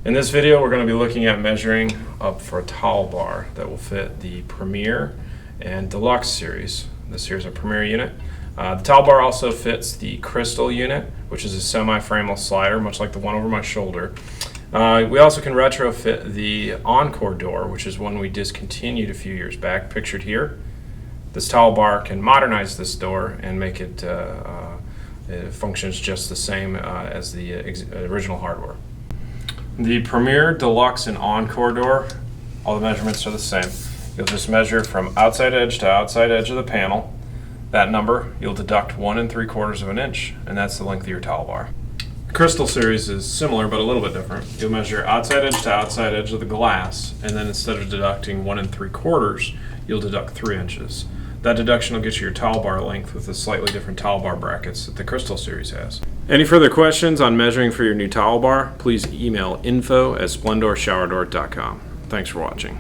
In this video, we're going to be looking at measuring up for a towel bar that will fit the Premier and Deluxe series. This here is a Premier unit. The towel bar also fits the Crystal unit, which is a semi-frameless slider, much like the one over my shoulder. We also can retrofit the Encore door, which is one we discontinued a few years back, pictured here. This towel bar can modernize this door and make it, it functions just the same as the original hardware. The Premier, Deluxe, and Encore door, all the measurements are the same. You'll just measure from outside edge to outside edge of the panel. That number, you'll deduct 1 3/4 of an inch, and that's the length of your towel bar. The Crystal series is similar, but a little bit different. You'll measure outside edge to outside edge of the glass, and then instead of deducting 1 3/4, you'll deduct 3 inches. That deduction will get you your towel bar length with the slightly different towel bar brackets that the Crystal series has. Any further questions on measuring for your new towel bar, please email info@splendorShowerDoor.com. Thanks for watching.